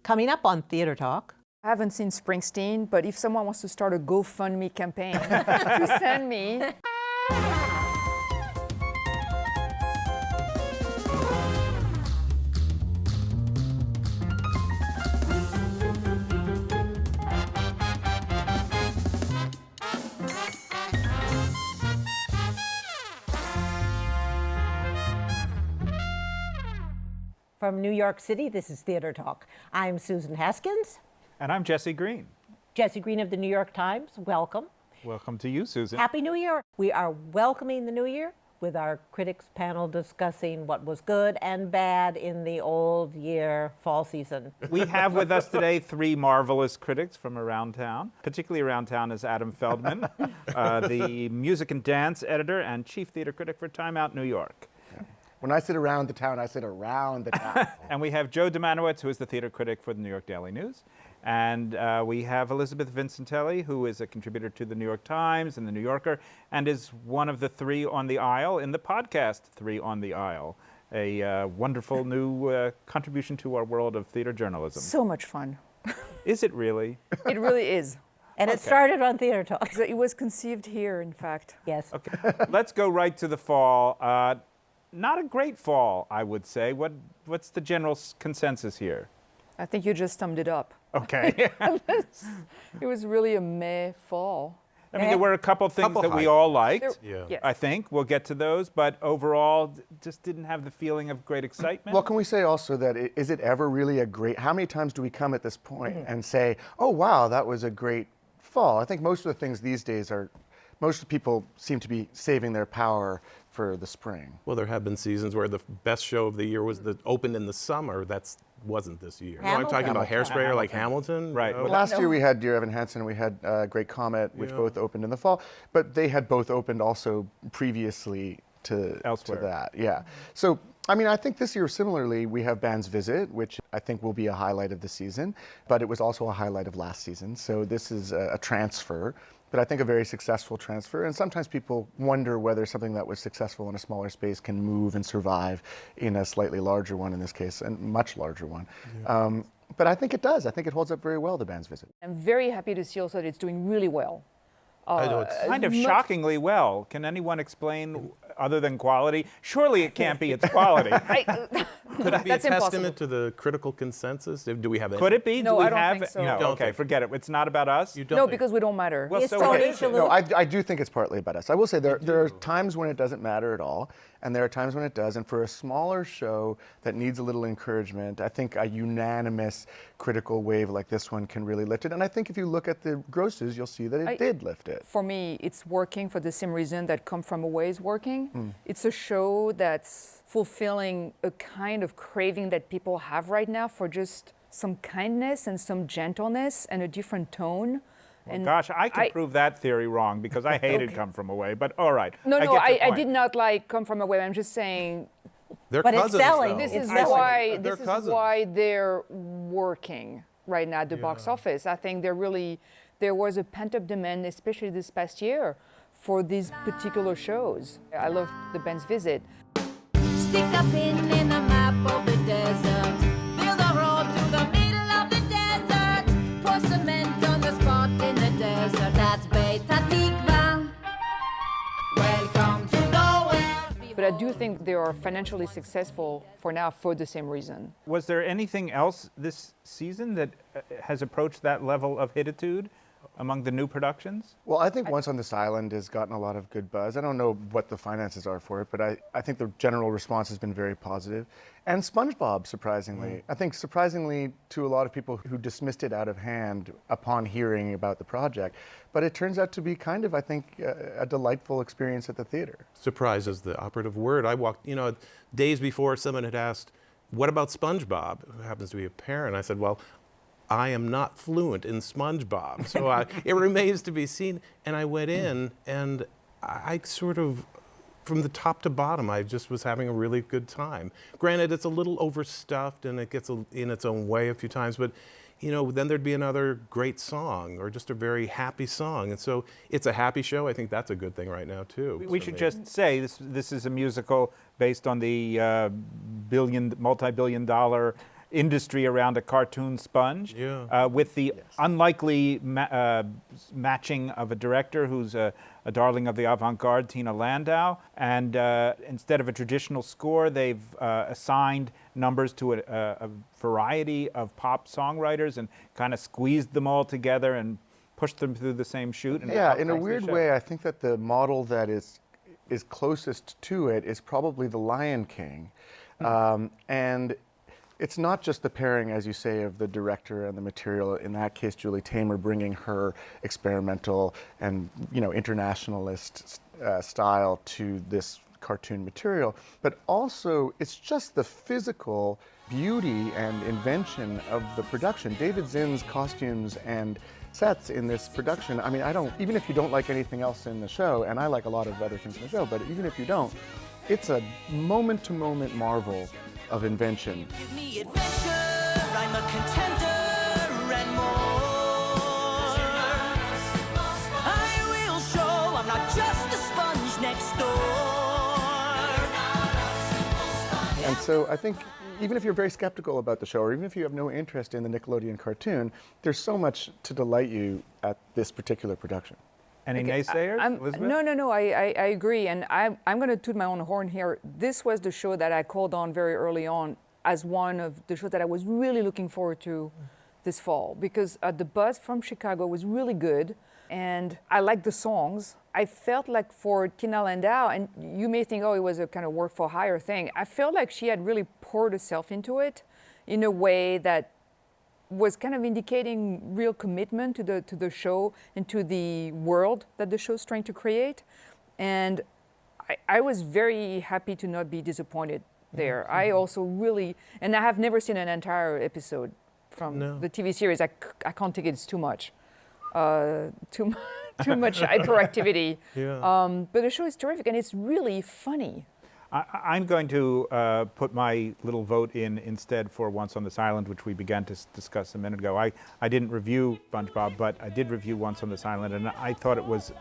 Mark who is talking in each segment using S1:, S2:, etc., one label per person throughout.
S1: Coming up on Theater Talk.
S2: I haven't seen Springsteen, but if someone wants to start a GoFundMe campaign to send me.
S1: From New York City, this is Theater Talk. I'm Susan Haskins.
S3: And I'm Jesse Green.
S1: Jesse Green of the New York Times, welcome.
S3: Welcome to you, Susan.
S1: Happy New Year. We are welcoming the new year with our critics panel discussing what was good and bad in the old year fall season.
S3: We have with us today three marvelous critics from around town. Particularly around town is Adam Feldman, the music and dance editor and chief theater critic for Time Out New York.
S4: When I sit around the town, I sit around the town.
S3: And we have Joe Dziemianowicz, who is the theater critic for the New York Daily News. And we have Elisabeth Vincentelli, who is a contributor to the New York Times and the New Yorker, and is one of the three on the aisle in the podcast Three on the Aisle, a wonderful new contribution to our world of theater journalism.
S2: So much fun.
S3: Is it really?
S2: It really is.
S1: And it started on Theater Talk.
S2: So it was conceived here, in fact.
S1: Yes.
S3: Okay. Let's go right to the fall. Not a great fall, I would say. What's the general consensus here?
S2: I think you just summed it up.
S3: Okay.
S2: It was really a meh fall.
S3: I mean, there were a couple things that we all liked,
S2: Yes.
S3: I think. We'll get to those. But overall, just didn't have the feeling of great excitement.
S4: Well, can we say also that is it ever really a great, how many times do we come at this point and say, oh, wow, that was a great fall? I think most of the things these days most people seem to be saving their power for the spring.
S5: Well, there have been seasons where the best show of the year was opened in the summer. Wasn't this year. No, I'm talking about Hairspray or like Hamilton.
S3: Right.
S5: You know?
S4: Well, last year we had Dear Evan Hansen, we had Great Comet, which both opened in the fall, but they had both opened also previously to that. Yeah. So, I mean, I think this year similarly, we have Band's Visit, which I think will be a highlight of the season, but it was also a highlight of last season. So this is a transfer, but I think a very successful transfer. And sometimes people wonder whether something that was successful in a smaller space can move and survive in a slightly larger one, in this case, and much larger one. Yeah. But I think it does. I think it holds up very well, the Band's Visit.
S2: I'm very happy to see also that it's doing really well.
S5: I know it's
S3: kind of shockingly well. Can anyone explain, other than quality? Surely it can't be its quality.
S5: Could it be a
S2: That's impossible.
S5: testament to the critical consensus? Do we have any?
S3: Could it be?
S2: No,
S3: Do we
S2: I don't
S3: have
S2: think so.
S3: No,
S5: Don't
S3: okay,
S5: think.
S3: forget it. It's not about us?
S5: You don't
S2: No,
S5: think?
S2: because we don't matter.
S3: Well,
S1: It's
S3: so
S1: Tony
S3: what is it?
S1: Shalhoub.
S4: No, I do think it's partly about us. I will say there are times when it doesn't matter at all, and there are times when it does. And for a smaller show that needs a little encouragement, I think a unanimous critical wave like this one can really lift it. And I think if you look at the grosses, you'll see that it did lift it.
S2: For me, it's working for the same reason that Come From Away is working. It's a show that's fulfilling a kind of craving that people have right now for just some kindness and some gentleness and a different tone.
S3: Well, gosh, I could prove that theory wrong because I hated Come From Away, but all right.
S2: No,
S3: I
S2: no,
S3: get your
S2: I
S3: point.
S2: did not like Come From Away. I'm just saying
S5: They're
S1: But it's
S5: cousins,
S1: selling.
S5: though.
S2: this is
S1: It's
S2: why
S5: They're
S2: this is
S5: cousins.
S2: why they're working right now at the box office. I think there was a pent-up demand, especially this past year, for these particular shows. I love the Band's Visit.
S6: Stick a pin in the map of the desert. Build a road to the middle of the desert. Pour cement on the spot in the desert. That's Beta Tikva. Welcome to nowhere.
S2: But I do think they are financially successful for now for the same reason.
S3: Was there anything else this season that has approached that level of hititude among the new productions?
S4: Well, I think Once on This Island has gotten a lot of good buzz. I don't know what the finances are for it, but I think the general response has been very positive. And SpongeBob, surprisingly. I think surprisingly to a lot of people who dismissed it out of hand upon hearing about the project. But it turns out to be kind of, I think, a delightful experience at the theater.
S5: Surprise is the operative word. I walked, days before someone had asked, what about SpongeBob, who happens to be a parent? I said, well, I am not fluent in SpongeBob, so it remains to be seen. And I went in, and I sort of, from the top to bottom, I just was having a really good time. Granted, it's a little overstuffed, and it gets in its own way a few times, but then there'd be another great song or just a very happy song. And so it's a happy show. I think that's a good thing right now, too.
S3: We should just say this is a musical based on the multi-billion-dollar industry around a cartoon sponge, with the unlikely matching of a director who's a darling of the avant-garde, Tina Landau. And instead of a traditional score, they've assigned numbers to a variety of pop songwriters and kind of squeezed them all together and pushed them through the same chute. And
S4: yeah, in a weird way, I think that the model that is closest to it is probably The Lion King. And it's not just the pairing, as you say, of the director and the material. In that case, Julie Taymor bringing her experimental and internationalist style to this cartoon material, but also it's just the physical beauty and invention of the production. David Zinn's costumes and sets in this production, I mean, even if you don't like anything else in the show, and I like a lot of other things in the show, but even if you don't, it's a moment-to-moment marvel of invention.
S7: Give me adventure, I'm a contender and more. I will show I'm not just the sponge next door.
S4: And so I think even if you're very skeptical about the show, or even if you have no interest in the Nickelodeon cartoon, there's so much to delight you at this particular production.
S3: Any naysayers, Elizabeth?
S2: No, I agree. And I'm going to toot my own horn here. This was the show that I called on very early on as one of the shows that I was really looking forward to this fall, because the buzz from Chicago was really good. And I liked the songs. I felt like for Tina Landau, and you may think, oh, it was a kind of work for hire thing. I felt like she had really poured herself into it in a way that was kind of indicating real commitment to the show and to the world that the show's trying to create. And I was very happy to not be disappointed there. Mm-hmm. I also really, and I have never seen an entire episode from the TV series. I can't take it, it's too much. Too much hyperactivity. But the show is terrific, and it's really funny.
S3: I'm going to put my little vote in instead for Once on This Island, which we began to discuss a minute ago. I didn't review SpongeBob, but I did review Once on This Island, and I thought it was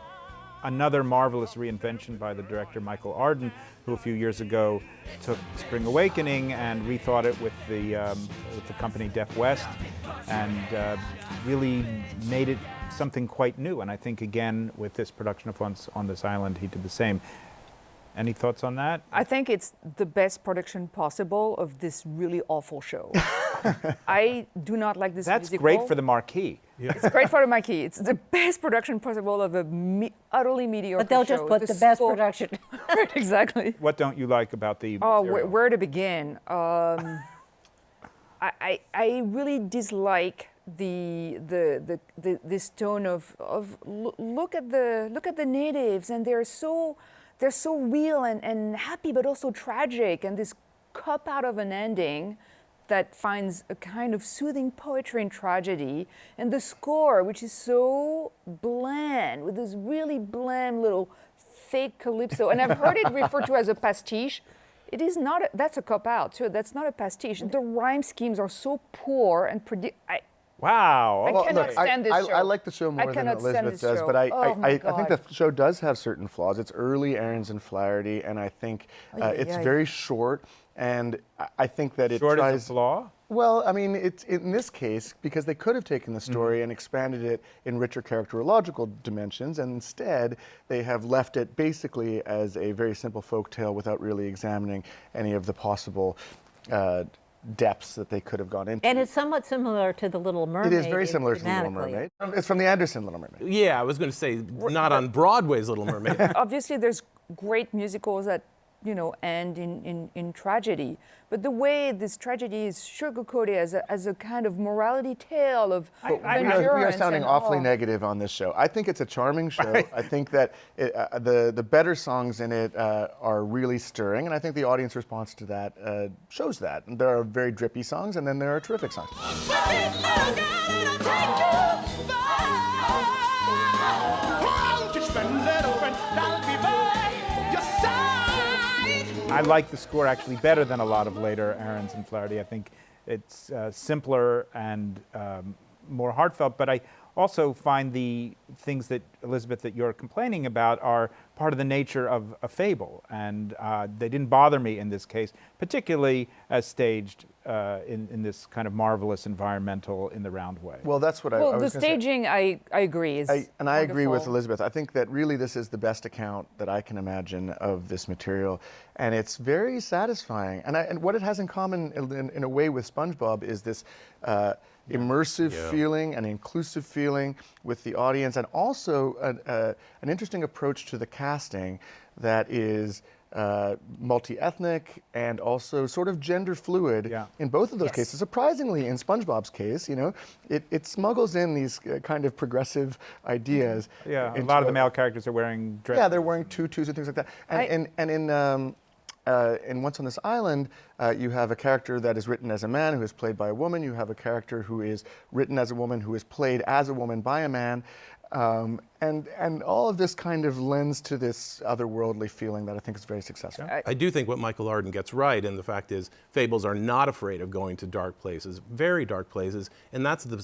S3: another marvelous reinvention by the director Michael Arden, who a few years ago took Spring Awakening and rethought it with the company Deaf West, and really made it something quite new. And I think, again, with this production of Once on This Island, he did the same. Any thoughts on that?
S2: I think it's the best production possible of this really awful show. I do not like this
S3: That's
S2: musical.
S3: great for the marquee.
S2: It's great for the marquee. It's the best production possible of a utterly mediocre show.
S1: But they'll just put the best production.
S2: Right, exactly.
S3: What don't you like about the
S2: Oh,
S3: material?
S2: where to begin? I really dislike this tone of look at the natives, and they're so real and happy, but also tragic, and this cop out of an ending that finds a kind of soothing poetry in tragedy, and the score, which is so bland, with this really bland little fake calypso, and I've heard it referred to as a pastiche. It is not. That's a cop out. So that's not a pastiche. The rhyme schemes are so poor and
S3: Wow.
S2: I cannot stand this show.
S4: I like the show more than Elizabeth does, but I think the show does have certain flaws. It's early Aarons and Flaherty, and I think it's very short, and I think that it
S3: Short
S4: tries...
S3: is a flaw?
S4: Well, I mean, it's in this case, because they could have taken the story and expanded it in richer characterological dimensions, and instead they have left it basically as a very simple folktale without really examining any of the possible depths that they could have gone into.
S1: And it's somewhat similar to The Little Mermaid.
S4: It is very similar to The Little Mermaid. It's from the Anderson Little Mermaid.
S5: Yeah, I was going to say, not on Broadway's Little Mermaid.
S2: Obviously, there's great musicals that end in tragedy, but the way this tragedy is sugarcoated as a kind of morality tale of endurance.
S4: We are sounding awfully negative on this show. I think it's a charming show. I think that the better songs in it are really stirring, and I think the audience response to that shows that. And there are very drippy songs, and then there are terrific songs.
S3: I like the score actually better than a lot of later Aarons and Flaherty. I think it's simpler and more heartfelt, but I also find the things that, Elisabeth, that you're complaining about are part of the nature of a fable. And they didn't bother me in this case, particularly as staged in this kind of marvelous environmental in the round way.
S4: Well, that's what I
S2: Well,
S4: was
S2: the
S4: gonna say.
S2: staging, I agree, is
S4: And I agree with
S2: wonderful.
S4: Elisabeth. I think that really this is the best account that I can imagine of this material, and it's very satisfying. And what it has in common, in a way, with SpongeBob is this immersive feeling, an inclusive feeling with the audience, and also an interesting approach to the casting that is multi-ethnic and also sort of gender fluid in both of those cases. Surprisingly, in SpongeBob's case, it smuggles in these kind of progressive ideas.
S3: Yeah, a lot of the male characters are wearing dresses.
S4: Yeah, they're wearing tutus and things like that. And in Once on This Island, you have a character that is written as a man who is played by a woman. You have a character who is written as a woman who is played as a woman by a man. And all of this kind of lends to this otherworldly feeling that I think is very successful.
S5: I do think what Michael Arden gets right, and the fact is, fables are not afraid of going to dark places, very dark places, and that's the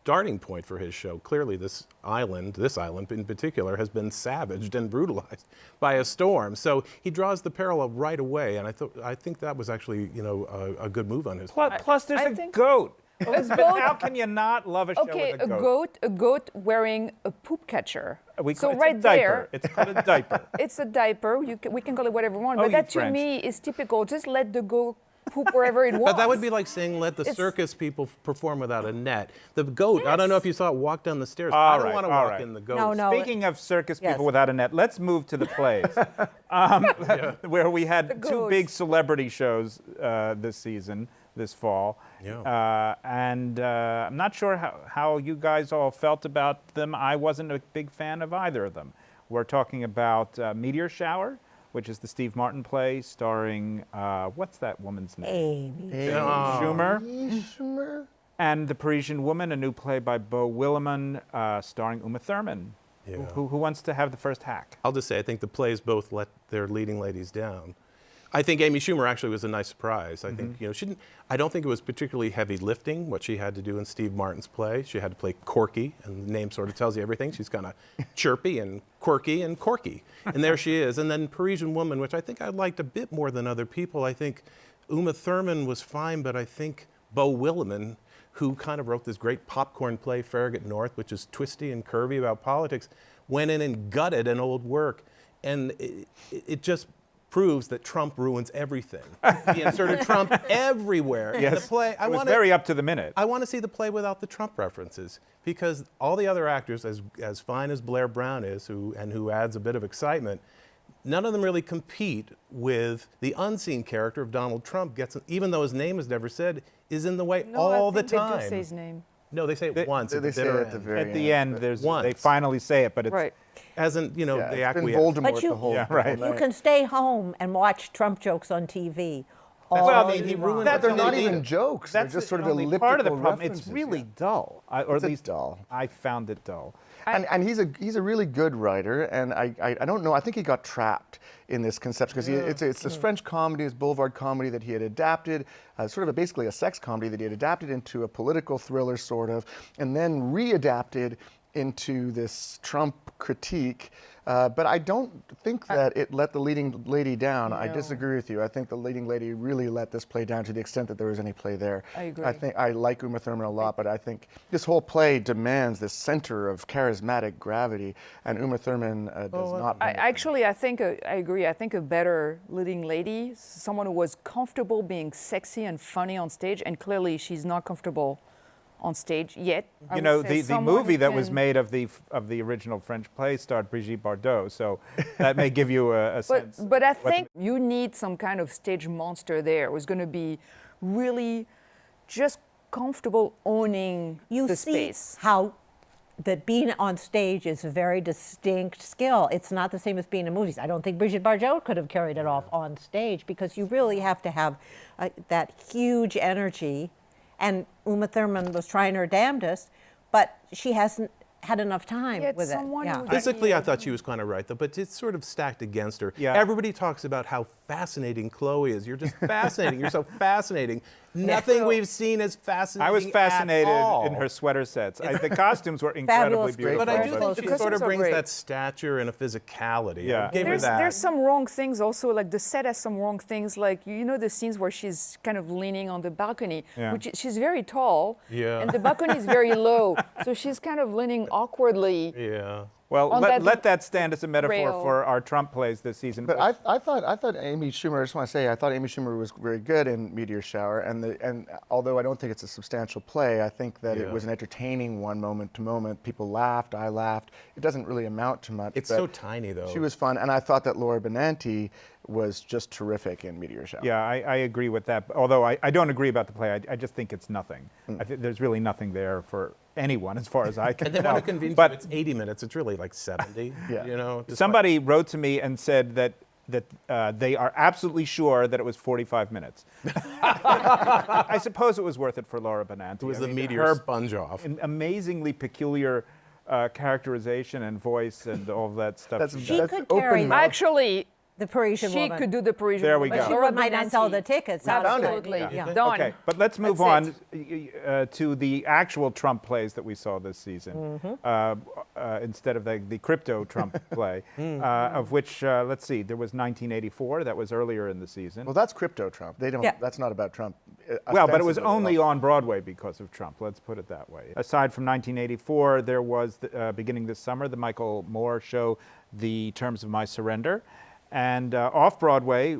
S5: starting point for his show. Clearly, this island in particular, has been savaged and brutalized by a storm. So he draws the parallel right away, and I think that was actually, a good move on his part.
S3: Plus, there's a goat. Elizabeth, how can you not love a show with a goat?
S2: A goat wearing a poop catcher.
S3: It's
S2: right
S3: a diaper.
S2: there,
S3: It's called a diaper.
S2: it's a diaper. We can call it whatever we want,
S3: Oh,
S2: but
S3: you
S2: that to
S3: French.
S2: me is typical. Just let the goat poop wherever it wants.
S5: But that would be like saying let the circus people perform without a net. The goat, I don't know if you saw it walk down the stairs. I don't want to walk in the goat.
S1: No.
S3: Speaking of circus people without a net, let's move to the plays, where we had two big celebrity shows this season, this fall. And I'm not sure how you guys all felt about them. I wasn't a big fan of either of them. We're talking about Meteor Shower, which is the Steve Martin play starring, what's that woman's name?
S1: Amy.
S3: Schumer. And The Parisian Woman, a new play by Beau Willimon, starring Uma Thurman. Who wants to have the first hack?
S5: I'll just say I think the plays both let their leading ladies down. I think Amy Schumer actually was a nice surprise. I think, I don't think it was particularly heavy lifting what she had to do in Steve Martin's play. She had to play Corky, and the name sort of tells you everything. She's kind of chirpy and quirky and corky. And there she is. And then Parisian Woman, which I think I liked a bit more than other people. I think Uma Thurman was fine, but I think Beau Willimon, who kind of wrote this great popcorn play, Farragut North, which is twisty and curvy about politics, went in and gutted an old work. And it just proves that Trump ruins everything. He inserted Trump everywhere in the play.
S3: It was very up to the minute.
S5: I want to see the play without the Trump references, because all the other actors, as fine as Blair Brown is, who adds a bit of excitement, none of them really compete with the unseen character of Donald Trump. Even though his name is never said, is in the way all the time.
S2: They just say his name.
S5: No, they say it once at the
S4: say
S5: bitter
S4: it at the
S5: end.
S4: very
S3: At the end,
S5: Once.
S3: they finally say it, but it's
S2: Right.
S5: As in, they
S4: It's been
S5: acquiesce.
S4: Voldemort
S1: But
S4: the whole
S3: right.
S1: You can stay home and watch Trump jokes on TV.
S3: Well, I mean,
S1: all
S3: he
S1: you
S3: ruined
S1: want.
S4: But they're not
S3: That's
S4: even jokes.
S3: That's
S4: They're just sort of
S3: only
S4: elliptical
S3: part of the problem.
S4: references.
S3: It's really dull, or at least
S4: dull.
S3: I found it dull.
S4: And he's a really good writer, and I don't know. I think he got trapped in this conception because it's this French comedy, this boulevard comedy that he had adapted, sort of basically a sex comedy that he had adapted into a political thriller, sort of, and then readapted into this Trump critique. But I don't think that it let the leading lady down. I disagree with you. I think the leading lady really let this play down to the extent that there was any play there.
S2: I agree.
S4: I think I like Uma Thurman a lot, but I think this whole play demands this center of charismatic gravity, and Uma Thurman does not.
S2: I think I agree. I think a better leading lady, someone who was comfortable being sexy and funny on stage, and clearly she's not comfortable on stage yet.
S3: You know, the movie that was made of the original French play starred Brigitte Bardot, so that may give you a sense.
S2: But I think you need some kind of stage monster there who's going to be really just comfortable owning
S1: You
S2: the
S1: see
S2: space.
S1: how that being on stage is a very distinct skill. It's not the same as being in movies. I don't think Brigitte Bardot could have carried it off on stage, because you really have to have that huge energy. And Uma Thurman was trying her damnedest, but she hasn't had enough time
S2: Yeah, it's
S1: with it.
S2: someone
S1: Yeah.
S2: who-
S5: Physically, I thought she was kind of right, though, but it's sort of stacked against her.
S3: Yeah.
S5: Everybody talks about how fascinating Chloe is. You're just fascinating. You're so fascinating. Nothing we've seen is fascinating.
S3: I was fascinated
S5: at all.
S3: in her sweater sets. The costumes were incredibly
S1: Fabulous.
S3: beautiful.
S5: But I do
S1: Beautiful.
S5: think
S2: The
S5: she sort
S2: costumes
S5: of
S2: are
S5: brings
S2: great.
S5: that stature and a physicality.
S3: Yeah.
S5: I gave her
S2: There's,
S5: that.
S2: there's some wrong things also, like the set has some wrong things, like you know the scenes where she's kind of leaning on the balcony,
S3: Yeah.
S2: which she's very tall,
S5: Yeah.
S2: and the balcony is very low, so she's kind of leaning awkwardly.
S5: Yeah.
S3: Well,
S2: on
S3: let
S2: that
S3: that stand as a metaphor
S2: rail.
S3: for our Trump plays this season.
S4: But I thought Amy Schumer. I just want to say I thought Amy Schumer was very good in Meteor Shower, and although I don't think it's a substantial play, I think that it
S5: Yeah.
S4: was an entertaining one moment to moment. People laughed, I laughed. It doesn't really amount to much.
S5: It's
S4: but
S5: so tiny, though.
S4: She was fun, and I thought that Laura Benanti was just terrific in Meteor Shower.
S3: Yeah, I agree with that. Although I don't agree about the play. I just think it's nothing. I think there's really nothing there for anyone, as far as I can
S5: And they
S3: tell.
S5: want to convince
S3: But
S5: you it's 80 minutes. It's really like 70.
S4: Yeah.
S5: You know. just
S3: somebody wrote to me and said that they are absolutely sure that it was 45 minutes. I suppose it was worth it for Laura Benanti.
S5: It was
S3: I
S5: the
S3: mean,
S5: meteor
S3: her
S5: sponge off.
S3: an amazingly peculiar characterization and voice and all that stuff.
S4: That's,
S1: She
S4: that's
S1: could
S4: open
S1: carry
S4: mouth.
S2: Actually,
S1: The Parisian
S2: she
S1: woman.
S2: could do the Parisian
S3: There we
S2: woman.
S3: go.
S2: But
S3: She
S1: Laura might not sell the
S2: Benanti-
S1: tickets.
S4: found it.
S2: Absolutely.
S1: Yeah.
S2: Done.
S3: Okay, but let's move
S2: That's
S3: on to the actual Trump plays that we saw this season, instead of the crypto Trump play, of which, let's see, there was 1984, that was earlier in the season.
S4: Well, that's crypto Trump. They don't.
S1: Yeah.
S4: That's not about Trump.
S3: Well, but it was
S4: ostensibly at
S3: only
S4: all.
S3: on Broadway because of Trump, let's put it that way. Aside from 1984, there was, beginning this summer, the Michael Moore show, The Terms of My Surrender. And off-Broadway,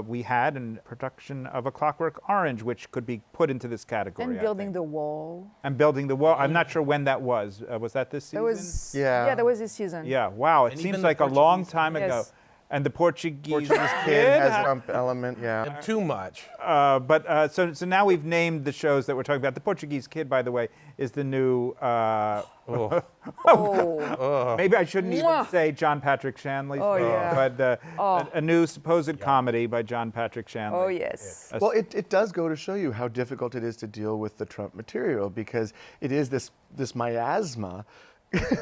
S3: we had a production of A Clockwork Orange, which could be put into this category.
S2: And
S3: I
S2: building
S3: think.
S2: the wall.
S3: And Building the Wall. I'm not sure when that was. Was that this season?
S2: That was
S4: Yeah.
S2: that was this season.
S3: Yeah, wow. It
S5: And
S3: seems
S5: even the
S3: like a long
S5: Portuguese
S3: time ago.
S2: Yes.
S3: And the Portuguese
S4: Kid has Trump element. Yeah.
S5: Too much.
S3: But so now we've named the shows that we're talking about. The Portuguese Kid, by the way, is the new.
S2: Oh,
S3: Maybe I shouldn't even
S2: Mwah.
S3: say John Patrick Shanley's
S2: Oh,
S3: film,
S2: yeah.
S3: but a new supposed comedy by John Patrick Shanley.
S2: oh yes.
S4: Well, it does go to show you how difficult it is to deal with the Trump material because it is this miasma,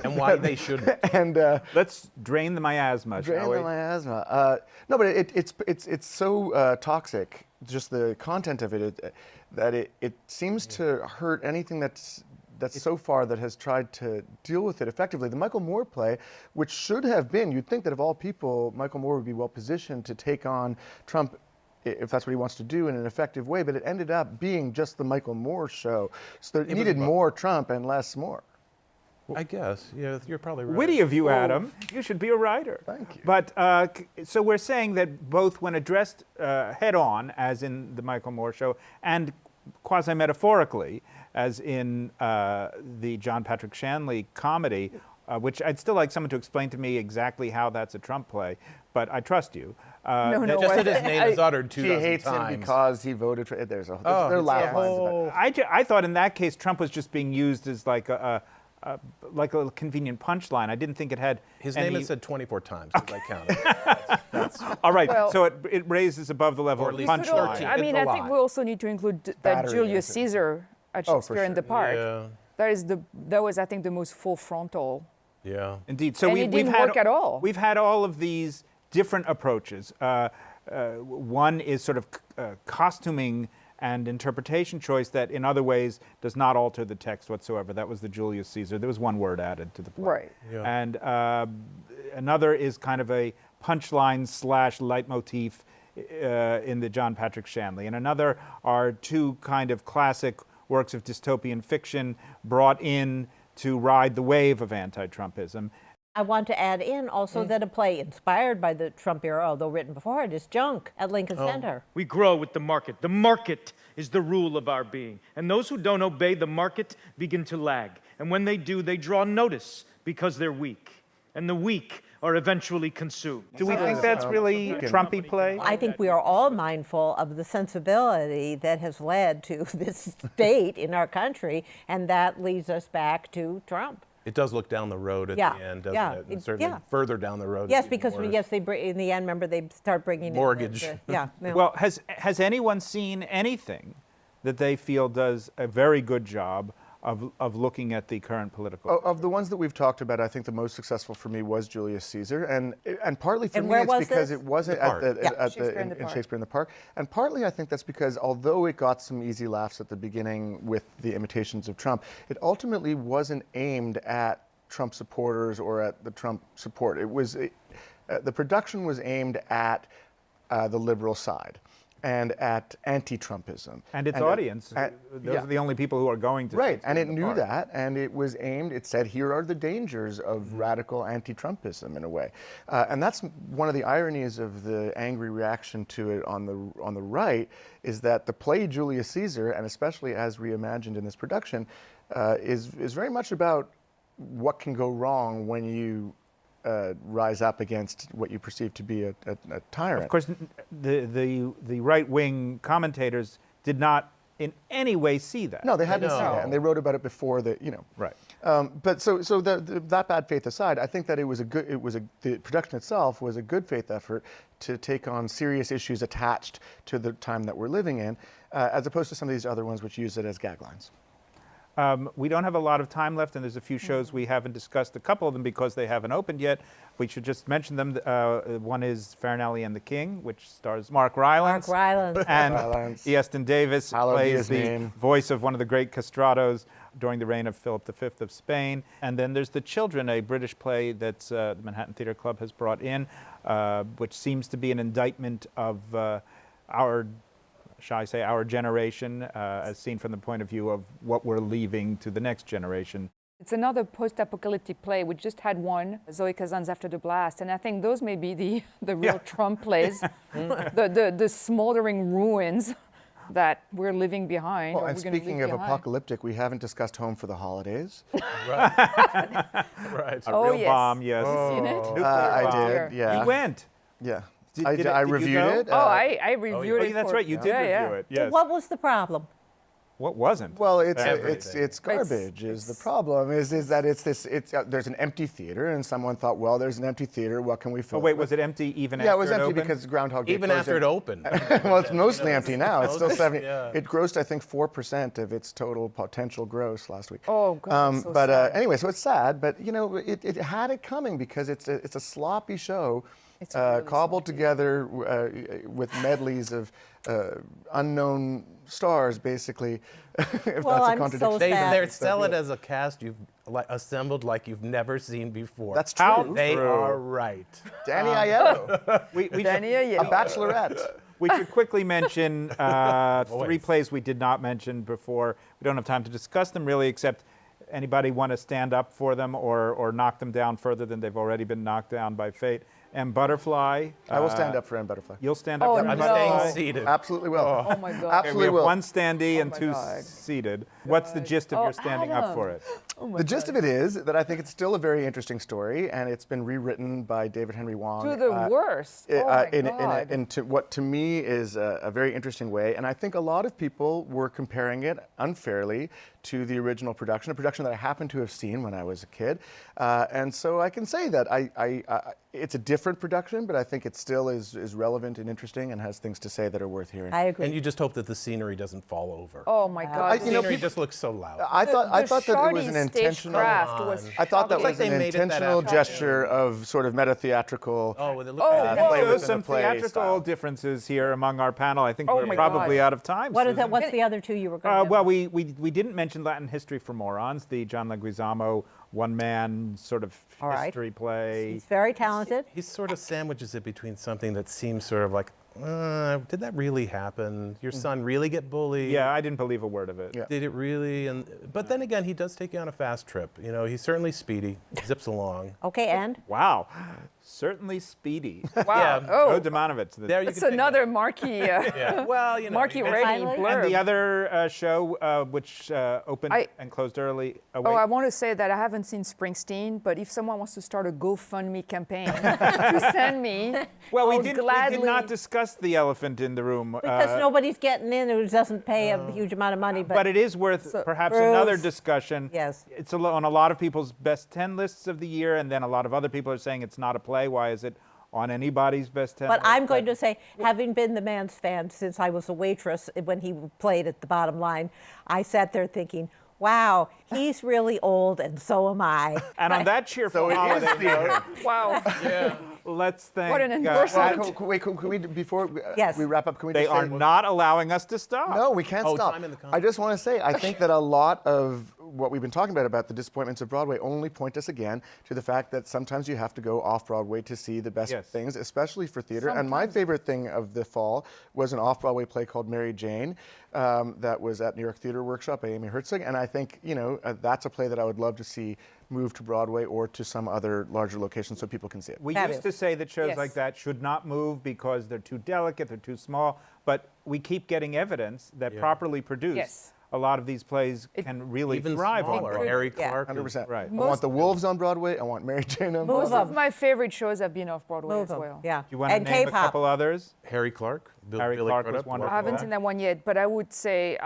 S5: And why they shouldn't.
S4: and
S3: Let's drain the miasma,
S4: drain
S3: shall we?
S4: the miasma. No, but it's so toxic. Just the content of it, that it seems to hurt anything that's so far that has tried to deal with it effectively. The Michael Moore play, which should have been, you'd think that of all people, Michael Moore would be well positioned to take on Trump if that's what he wants to do in an effective way, but it ended up being just the Michael Moore show. So it needed more Trump and less Moore.
S5: I guess. Yeah, you're probably right.
S3: Witty of you, Adam. You should be a writer.
S4: Thank you.
S3: But so we're saying that both when addressed head on, as in the Michael Moore show, and quasi metaphorically, as in the John Patrick Shanley comedy, which I'd still like someone to explain to me exactly how that's a Trump play, but I trust you.
S2: No,
S5: Just that his name is uttered 2
S4: She
S5: dozen
S4: hates him
S5: times.
S4: because he voted for it. They're
S5: it's
S4: laugh
S5: a
S4: lines about it.
S3: I thought in that case Trump was just being used as like a convenient punchline. I didn't think it had
S5: His
S3: any...
S5: name is said 24 times, because I counted. That's
S3: All right,
S2: Well-
S3: so it raises above the level
S5: Or
S3: of
S5: at least
S3: punchline.
S5: 13.
S2: I mean,
S5: It's a
S2: I think
S5: lot.
S2: we also need to include that
S4: Battery
S2: Julius
S4: answer.
S2: Caesar at
S4: Oh, for
S2: Shakespeare in the
S4: sure.
S2: Park.
S5: Yeah.
S2: That was, I think, the most full frontal.
S5: Yeah.
S3: Indeed. So
S2: And
S3: we've,
S2: it didn't
S3: we've had
S2: work at all.
S3: We've had all of these different approaches. One is sort of costuming and interpretation choice that in other ways does not alter the text whatsoever. That was the Julius Caesar. There was one word added to the play.
S2: Right.
S5: Yeah.
S3: And another is kind of a punchline / leitmotif in the John Patrick Shanley. And another are two kind of classic works of dystopian fiction brought in to ride the wave of anti-Trumpism.
S1: I want to add in also that a play inspired by the Trump era, although written before it, is Junk at Lincoln Center.
S8: We grow with the market. The market is the rule of our being. And those who don't obey the market begin to lag. And when they do, they draw notice because they're weak. And the weak are eventually consumed.
S3: Do we think that's really a Trumpy play?
S1: I think we are all mindful of the sensibility that has led to this state in our country, and that leads us back to Trump.
S5: It does look down the road at
S1: Yeah,
S5: the end, doesn't
S1: yeah,
S5: it? And
S1: it-
S5: certainly
S1: yeah.
S5: further down the road.
S1: Yes,
S5: it's even
S1: because
S5: worse.
S1: they bring, in the end, remember, they start bringing in
S5: Mortgage.
S1: yeah.
S3: Well, has anyone seen anything that they feel does a very good job of looking at the current political.
S4: Of the ones that we've talked about, I think the most successful for me was Julius Caesar, and partly for
S1: And
S4: me
S1: where
S4: it's
S1: was
S4: because
S1: this?
S4: it wasn't
S5: The Park.
S4: in Shakespeare in the Park, and partly I think that's because although it got some easy laughs at the beginning with the imitations of Trump, it ultimately wasn't aimed at Trump supporters or at the Trump support. The production was aimed at the liberal side and at anti-Trumpism.
S3: And its audience, those are the only people who are going to
S4: Right,
S3: Shakespeare
S4: and
S3: in
S4: it
S3: the
S4: knew
S3: Park.
S4: that, and it was aimed, it said, here are the dangers of radical anti-Trumpism in a way. And that's one of the ironies of the angry reaction to it on the right, is that the play Julius Caesar, and especially as reimagined in this production, is very much about what can go wrong when you rise up against what you perceive to be a tyrant.
S3: Of course, the right-wing commentators did not in any way see that.
S4: No, they hadn't
S5: No.
S4: seen it, and they wrote about it before the,
S3: Right.
S4: But so that bad faith aside, I think that the production itself was a good faith effort to take on serious issues attached to the time that we're living in, as opposed to some of these other ones which use it as gag lines.
S3: We don't have a lot of time left, and there's a few shows we haven't discussed, a couple of them because they haven't opened yet. We should just mention them. One is Farinelli and the King, which stars Mark Rylance.
S1: Mark Rylance.
S3: And
S4: Rylance.
S3: Easton Davis
S4: Hallowed be
S3: plays
S4: his
S3: the
S4: name.
S3: voice of one of the great castratos during the reign of Philip V of Spain. And then there's The Children, a British play that the Manhattan Theater Club has brought in, which seems to be an indictment of our generation, as seen from the point of view of what we're leaving to the next generation.
S2: It's another post-apocalyptic play. We just had one, Zoe Kazan's After the Blast, and I think those may be the real Trump plays, the smoldering ruins that we're leaving behind.
S4: Well,
S2: or
S4: and
S2: we're gonna
S4: speaking
S2: leave
S4: of
S2: behind.
S4: apocalyptic, we haven't discussed Home for the Holidays.
S5: Right.
S3: A
S2: Oh,
S3: real
S2: yes.
S3: bomb, yes.
S2: Seen it?
S3: Nuclear
S4: I
S3: bomb.
S4: did, yeah.
S3: You went.
S4: Yeah.
S3: Did
S4: I
S3: you
S4: reviewed
S3: go?
S4: it.
S2: Oh, I reviewed
S3: Oh,
S2: it.
S3: that's
S2: for-
S3: right. You did
S2: yeah,
S3: review it. Yes.
S1: What was the problem?
S3: What wasn't?
S4: Well, it's
S5: Everything.
S4: garbage. Is the problem is that there's an empty theater, and someone thought, well, there's an empty theater. What can we fill?
S3: Oh wait,
S4: it with?
S3: was it empty even
S4: Yeah,
S3: after
S4: it was empty
S3: opened?
S4: because Groundhog Day
S5: Even
S4: closed
S5: after it opened.
S4: Well, it's mostly empty now. It's still 70.
S5: Yeah.
S4: It grossed, I think, 4% of its total potential gross last week.
S2: Oh, God, that's so sad.
S4: Anyway, so it's sad, but it had it coming because it's a sloppy show,
S2: It's really
S4: cobbled
S2: sloppy.
S4: together with medleys of unknown stars, basically. If
S1: Well,
S4: that's a
S1: I'm
S4: contradiction.
S1: so
S5: They
S1: sad.
S5: sell it as a cast you've assembled like you've never seen before.
S4: That's
S3: How
S4: true.
S5: They
S3: True.
S5: are right.
S4: Danny Aiello,
S3: We
S2: Danny
S3: should,
S4: a bachelorette.
S3: we should quickly mention three
S5: Always.
S3: plays we did not mention before. We don't have time to discuss them really, except anybody want to stand up for them or knock them down further than they've already been knocked down by fate. And Butterfly.
S4: I will stand up for Anne Butterfly.
S3: You'll stand up
S2: Oh,
S3: for
S2: no.
S5: I'm
S3: Butterfly.
S5: staying seated.
S4: Absolutely will.
S2: Oh my God.
S3: Okay, we
S4: Absolutely
S3: have
S4: will.
S3: one standee and
S2: my
S3: two
S2: God.
S3: seated. What's the gist of
S2: Oh,
S3: your standing up
S2: Adam.
S3: for it?
S4: The gist of it is that I think it's still a very interesting story, and it's been rewritten by David Henry Wong.
S2: To the worst. Oh my God.
S4: in what to me is a very interesting way. And I think a lot of people were comparing it unfairly to the original production, a production that I happened to have seen when I was a kid. And so I can say that it's a different production, but I think it still is relevant and interesting and has things to say that are worth hearing.
S1: I agree.
S5: And you just hope that the scenery doesn't fall over.
S2: Oh my God.
S5: The
S4: you know,
S5: scenery
S4: people-
S5: just looks so loud.
S4: I thought that it was an
S2: shardy
S4: intentional.
S2: stagecraft was
S4: I thought that
S5: Looks like
S4: was
S5: they
S4: an
S5: made it that
S4: intentional
S5: afternoon.
S4: gesture of sort of meta-theatrical.
S5: Oh, with the
S2: Oh, whoa.
S4: play
S3: There's
S4: within
S3: some
S4: the play
S3: theatrical
S4: style.
S3: differences here among our panel. I think
S2: Oh
S3: we're
S2: my
S3: probably
S2: God.
S3: out of time.
S1: What is
S3: Susan.
S1: that? What's the other two you were going to
S3: Well, we didn't mention Latin History for Morons, the John Leguizamo one-man sort of
S1: All right.
S3: history play.
S1: He's very talented.
S5: He sort of sandwiches it between something that seems sort of like, did that really happen? Your son really get bullied?
S3: Yeah, I didn't believe a word of it.
S4: Yeah.
S5: Did it really? But then again, he does take you on a fast trip. You know, he's certainly speedy, zips along.
S1: Okay, and?
S3: Wow, certainly speedy.
S2: Wow.
S5: Yeah.
S3: Joe
S2: Oh,
S3: Dziemianowicz.
S5: There you
S2: that's
S5: can take
S2: another
S5: that.
S2: marquee,
S5: Yeah. Well, you know.
S2: marquee
S5: you
S2: rating
S1: Finally.
S2: blurb.
S3: And the other show, which opened and closed early.
S2: Oh, I want to say that I haven't seen Springsteen, but if someone wants to start a GoFundMe campaign to send me,
S3: well,
S2: I'll
S3: we did not discuss the elephant in the room.
S1: Because nobody's getting in who doesn't pay a huge amount of money.
S3: But it is worth perhaps
S1: Bruce.
S3: another discussion.
S1: Yes.
S3: It's on a lot of people's best 10 lists of the year, and then a lot of other people are saying it's not a play. Why is it on anybody's best 10
S1: But
S3: list?
S1: I'm going to say, having been the man's fan since I was a waitress when he played at the Bottom Line, I sat there thinking, Wow, he's really old, and so am I.
S3: And on that cheerful holiday note,
S2: Wow.
S3: let's thank.
S2: What an endorsement.
S4: Can we before
S1: Yes.
S4: we wrap up? Can we?
S3: They
S4: just
S3: are
S4: say,
S3: not allowing us to stop.
S4: No, we can't
S5: Oh,
S4: stop.
S5: time in the
S4: I just want to say, I think that a lot of what we've been talking about the disappointments of Broadway, only point us again to the fact that sometimes you have to go off Broadway to see the best
S3: Yes.
S4: things, especially for theater. And my favorite thing of the fall was an off-Broadway play called Mary Jane that was at New York Theater Workshop by Amy Herzog. And I think, that's a play that I would love to see move to Broadway or to some other larger location so people can see it.
S3: We
S1: Fabulous.
S3: used to say that shows
S2: Yes.
S3: like that should not move because they're too delicate, they're too small, but we keep getting evidence that properly produced,
S2: Yes.
S3: a lot of these plays can really
S5: Even
S3: thrive on
S5: smaller.
S3: Broadway.
S5: Harry
S1: Yeah.
S5: Clark.
S4: 100%.
S3: Right.
S4: I want the Wolves on Broadway. I want Mary Jane on
S1: Move
S4: Broadway.
S2: Most of my favorite shows have been off Broadway
S1: Move
S2: as
S1: them.
S2: well.
S1: Yeah.
S3: Do you want to
S1: and
S3: name a
S1: K-pop.
S3: couple others?
S5: Harry Clark.
S3: Harry
S5: Billy
S3: Clark was
S5: Crudup.
S3: wonderful.
S2: I haven't
S3: Yeah.
S2: seen that one yet, but I would say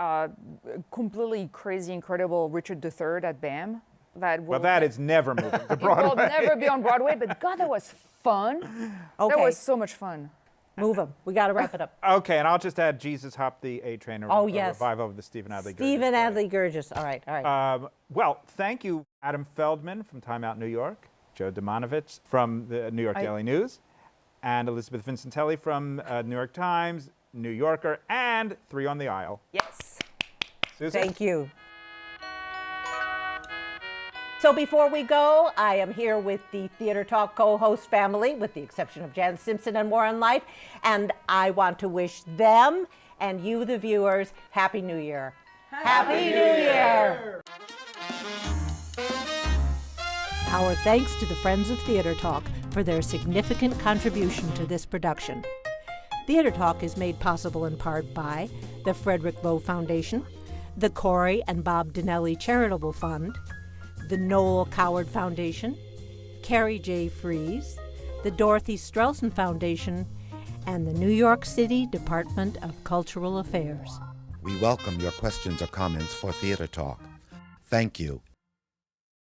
S2: completely crazy, incredible Richard III at BAM. That will,
S3: Well, that is never moving to
S2: it will
S3: Broadway.
S2: never be on Broadway, but God, that was fun. That
S1: Okay.
S2: was so much fun.
S1: Move them. We got to wrap it up.
S3: Okay, and I'll just add Jesus Hop the A Train, a
S1: Yes.
S3: revival of the Stephen Adly.
S1: Stephen Adly Gurgis. All right, all right.
S3: Well, thank you, Adam Feldman from Time Out New York, Joe Dziemianowicz from the New York Daily News, and Elisabeth Vincentelli from New York Times, New Yorker, and Three on the Aisle.
S2: Yes.
S3: Susan?
S1: Thank you. So before we go, I am here with the Theater Talk co-host family, with the exception of Jan Simpson and Warren Light, and I want to wish them and you, the viewers, Happy New Year. Happy New Year! Our thanks to the Friends of Theater Talk for their significant contribution to this production. Theater Talk is made possible in part by the Frederick Lowe Foundation, the Corey and Bob Dinelli Charitable Fund, the Noel Coward Foundation, Carrie J. Fries, the Dorothy Strelson Foundation, and the New York City Department of Cultural Affairs.
S9: We welcome your questions or comments for Theater Talk. Thank you.